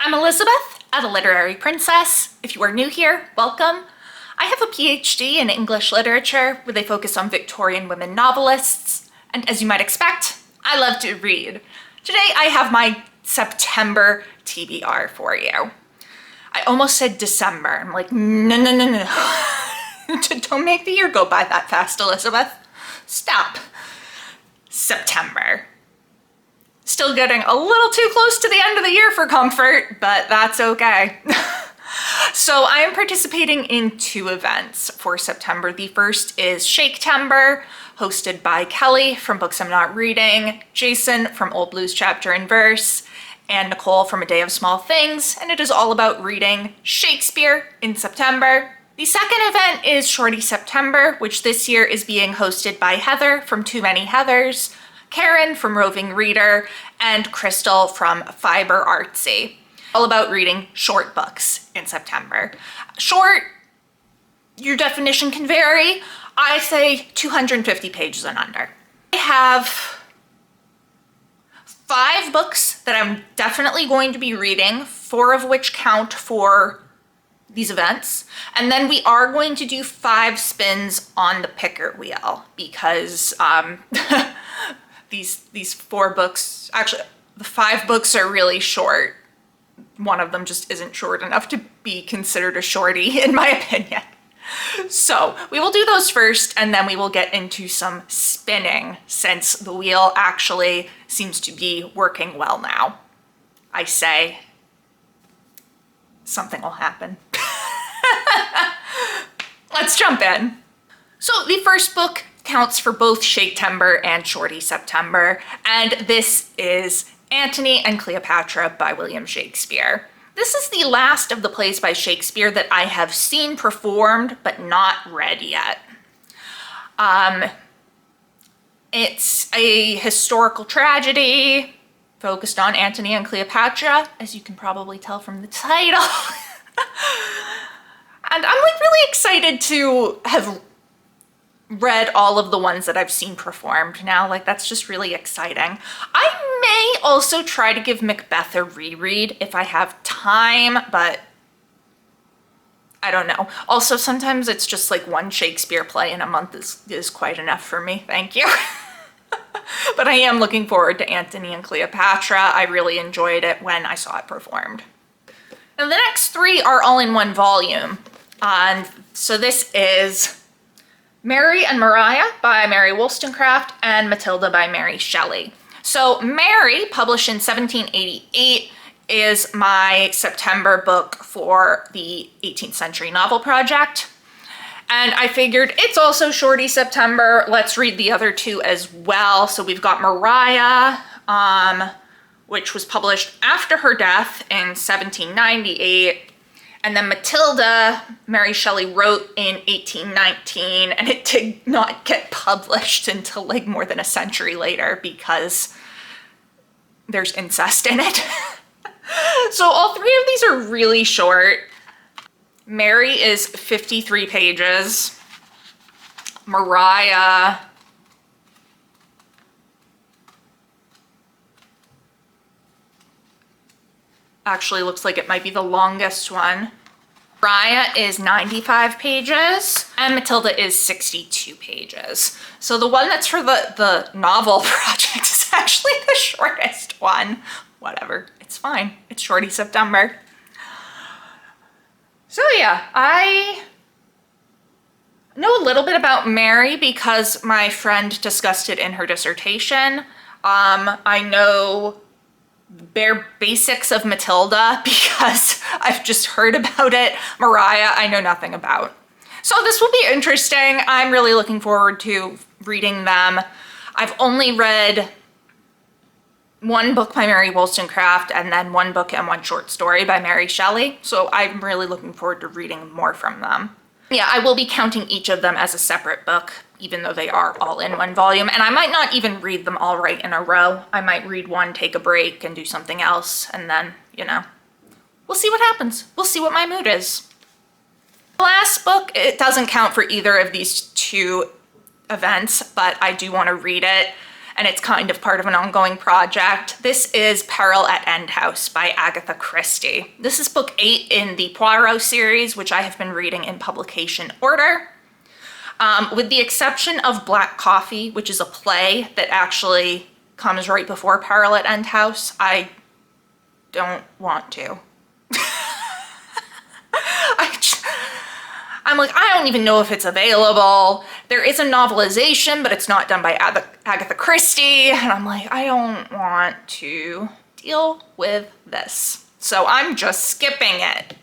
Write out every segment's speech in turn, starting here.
I'm Elizabeth, a literary princess. If you are new here, welcome. I have a PhD in English literature with a focus on Victorian women novelists, and as you might expect, I love to read. Today I have my September TBR for you. I almost said December. I'm like, no. Don't make the year go by that fast, Elizabeth. Stop. September. Still getting a little too close to the end of the year for comfort, but that's okay. So I am participating in two events for September. The first is Shaketember, hosted by Kelly from Books I'm Not Reading, Jason from Old Blues Chapter and Verse, and Nicole from A Day of Small Things, and it is all about reading Shakespeare in September. The second event is Shorty September, which this year is being hosted by Heather from Too Many Heathers, Karen from Roving Reader, and Crystal from Fiber Artsy. All about reading short books in September. Short, your definition can vary. I say 250 pages and under. I have 5 books that I'm definitely going to be reading, 4 of which count for these events. And then we are going to do 5 spins on the picker wheel because these 4 books, actually the 5 books are really short. One of them just isn't short enough to be considered a shorty, in my opinion. So we will do those first, and then we will get into some spinning, since the wheel actually seems to be working well now. I say something will happen. Let's jump in. So the first book counts for both Shaketember and Shorty September, and this is Antony and Cleopatra by William Shakespeare. This is the last of the plays by Shakespeare that I have seen performed but not read yet. It's a historical tragedy focused on Antony and Cleopatra, as you can probably tell from the title. And I'm like really excited to have read all of the ones that I've seen performed now. Like, that's just really exciting. I may also try to give Macbeth a reread if I have time, but I don't know. Also, sometimes it's just like one Shakespeare play in a month is quite enough for me. Thank you. But I am looking forward to Antony and Cleopatra. I really enjoyed it when I saw it performed. And the next 3 are all in one volume. And so this is Mary and Maria by Mary Wollstonecraft and Matilda by Mary Shelley. So Mary, published in 1788, is my September book for the 18th Century Novel Project. And I figured it's also Shorty September. Let's read the other 2 as well. So we've got Maria, which was published after her death in 1798. And then Matilda, Mary Shelley wrote in 1819, and it did not get published until like more than a century later because there's incest in it. So all 3 of these are really short. Mary is 53 pages. Maria actually looks like it might be the longest one. Maria is 95 pages and Matilda is 62 pages. So the one that's for the novel project is actually the shortest one. Whatever, it's fine. It's Shorty September. So yeah, I know a little bit about Mary because my friend discussed it in her dissertation. I know bare basics of Matilda because I've just heard about it. Maria, I know nothing about. So this will be interesting. I'm really looking forward to reading them. I've only read 1 book by Mary Wollstonecraft and then 1 book and 1 short story by Mary Shelley. So I'm really looking forward to reading more from them. Yeah, I will be counting each of them as a separate book, even though they are all in 1 volume. And I might not even read them all right in a row. I might read 1, take a break, and do something else. And then, you know, we'll see what happens. We'll see what my mood is. The last book, it doesn't count for either of these 2 events, but I do want to read it. and it's kind of part of an ongoing project. This is Peril at End House by Agatha Christie. This is book 8 in the Poirot series, which I have been reading in publication order. With the exception of Black Coffee, which is a play that actually comes right before Peril at End House, I don't want to. I'm like, I don't even know if it's available. There is a novelization, but it's not done by Agatha Christie. And I'm like, I don't want to deal with this. So I'm just skipping it.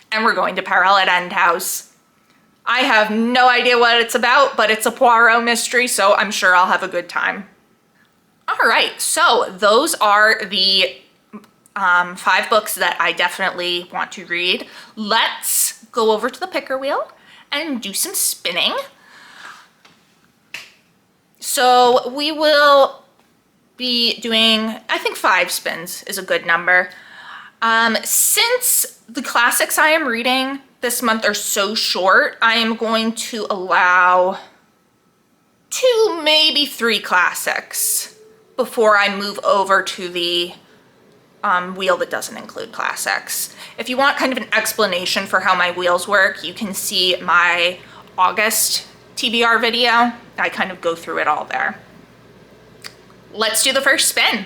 And we're going to Peril at End House. I have no idea what it's about, but it's a Poirot mystery, so I'm sure I'll have a good time. All right, so those are the 5 books that I definitely want to read. Let's go over to the picker wheel and do some spinning. So we will be doing, I think 5 spins is a good number. Since the classics I am reading this month are so short, I am going to allow 2, maybe 3 classics before I move over to the wheel that doesn't include classics. If you want kind of an explanation for how my wheels work, you can see my August TBR video. I kind of go through it all there. Let's do the first spin.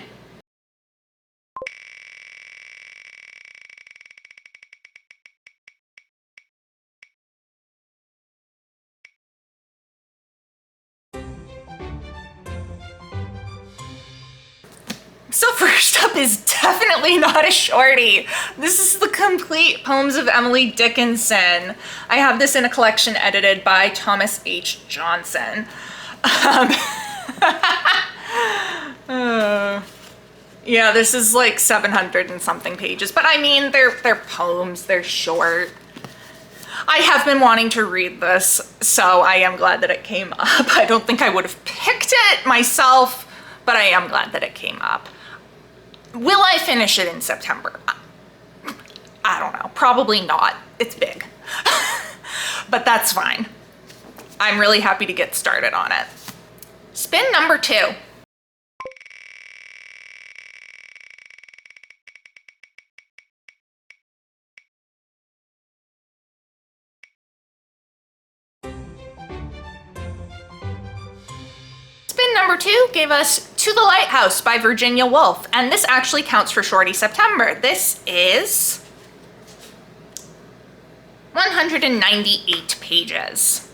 So first up is definitely not a shorty. This is the complete Poems of Emily Dickinson. I have this in a collection edited by Thomas H. Johnson. Yeah, this is like 700 and something pages, but I mean, they're poems, they're short. I have been wanting to read this, so I am glad that it came up. I don't think I would have picked it myself, but I am glad that it came up. Will I finish it in September? I don't know. Probably not. It's big. But that's fine. I'm really happy to get started on it. Spin number 2. Spin number 2 gave us To the Lighthouse by Virginia Woolf, and this actually counts for Shorty September. This is 198 pages.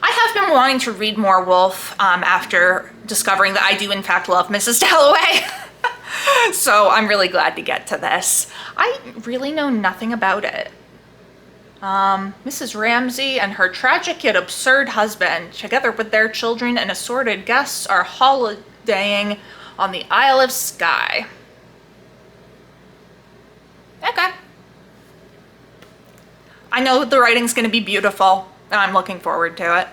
I have been wanting to read more Woolf after discovering that I do in fact love Mrs. Dalloway. So I'm really glad to get to this. I really know nothing about it. Mrs. Ramsay and her tragic yet absurd husband, together with their children and assorted guests, are holidaying on the Isle of Skye. Okay. I know the writing's gonna be beautiful, and I'm looking forward to it.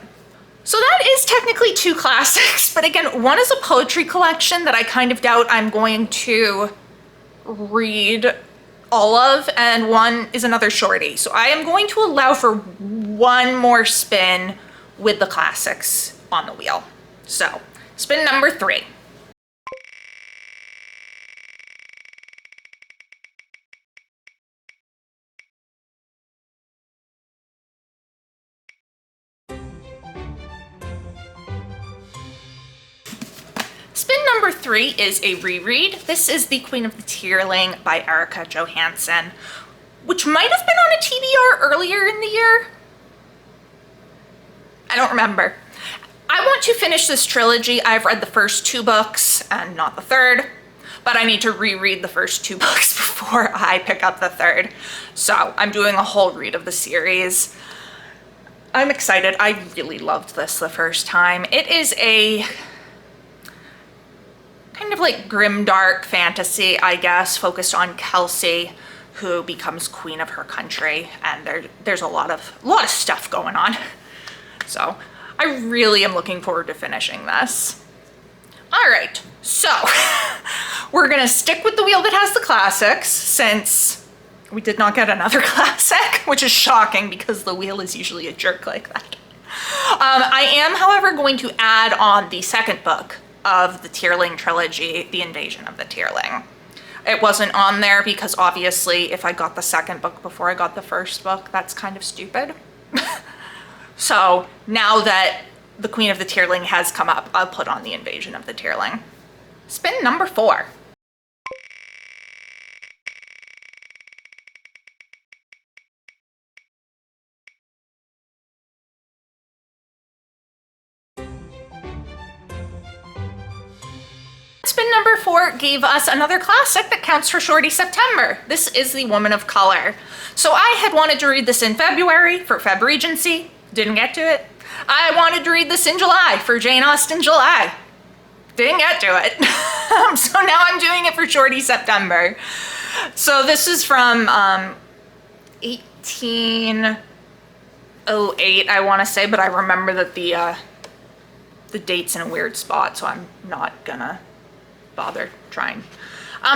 So that is technically 2 classics, but again, one is a poetry collection that I kind of doubt I'm going to read all of, and one is another shorty. So I am going to allow for 1 more spin with the classics on the wheel. So spin number 3. Spin number 3 is a reread. This is The Queen of the Tierling by Erica Johansson, which might have been on a TBR earlier in the year. I don't remember. I want to finish this trilogy. I've read the first 2 books and not the 3rd, but I need to reread the first 2 books before I pick up the 3rd. So I'm doing a whole read of the series. I'm excited. I really loved this the first time. It is a kind of like grimdark fantasy, I guess, focused on Kelsey, who becomes queen of her country, and there's a lot of stuff going on. So I really am looking forward to finishing this. All right, so we're gonna stick with the wheel that has the classics, since we did not get another classic, which is shocking because the wheel is usually a jerk like that. I am, however, going to add on the second book of the Tierling trilogy, The Invasion of the Tierling. It wasn't on there because obviously if I got the second book before I got the first book, that's kind of stupid. So now that the Queen of the Tierling has come up, I'll put on The Invasion of the Tierling. Spin number 4. Spin number 4 gave us another classic that counts for Shorty September. This is The Woman of Color. So I had wanted to read this in February for Feb Regency, didn't get to it. I wanted to read this in July for Jane Austen July, didn't get to it. So now I'm doing it for Shorty September. So this is from 1808, I want to say, but I remember that the date's in a weird spot, so I'm not gonna bother trying.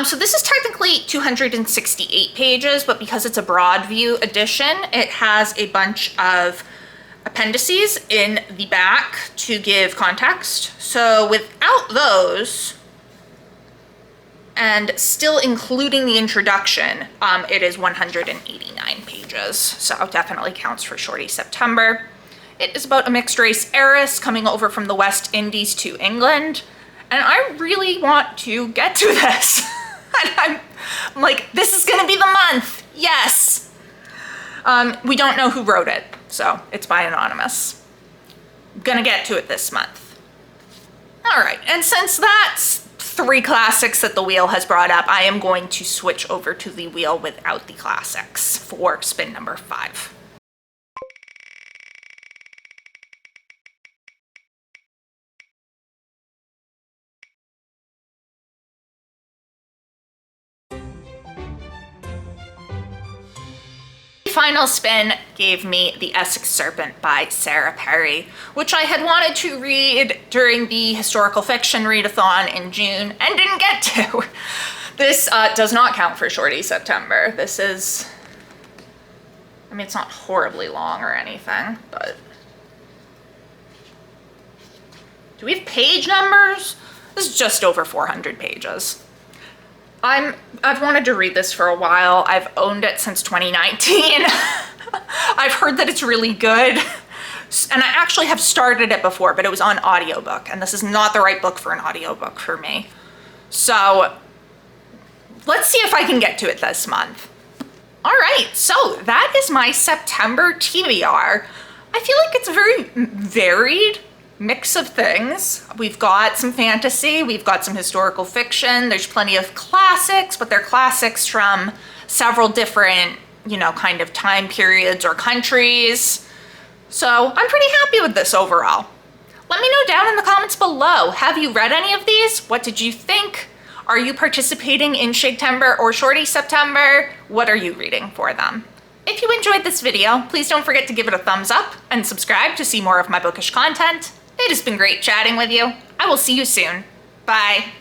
So this is technically 268 pages, but because it's a broad view edition, it has a bunch of appendices in the back to give context. So without those, and still including the introduction, it is 189 pages. So it definitely counts for Shorty September. It is about a mixed race heiress coming over from the West Indies to England. And I really want to get to this. And I'm like, this is gonna be the month, yes. We don't know who wrote it, so it's by anonymous. I'm gonna get to it this month. All right, and since that's 3 classics that the wheel has brought up, I am going to switch over to the wheel without the classics for spin number 5. Final spin gave me The Essex Serpent by Sarah Perry, which I had wanted to read during the historical fiction readathon in June and didn't get to. This does not count for Shorty September. This is, I mean, it's not horribly long or anything, but do we have page numbers? This is just over 400 pages. I've wanted to read this for a while. I've owned it since 2019. I've heard that it's really good. And I actually have started it before, but it was on audiobook, and this is not the right book for an audiobook for me. So let's see if I can get to it this month. All right, so that is my September TBR. I feel like it's a very varied mix of things. We've got some fantasy, we've got some historical fiction, there's plenty of classics, but they're classics from several different, you know, kind of time periods or countries. So I'm pretty happy with this overall. Let me know down in the comments below. Have you read any of these? What did you think? Are you participating in Shaketember or Shorty September? What are you reading for them? If you enjoyed this video, please don't forget to give it a thumbs up and subscribe to see more of my bookish content. It has been great chatting with you. I will see you soon. Bye.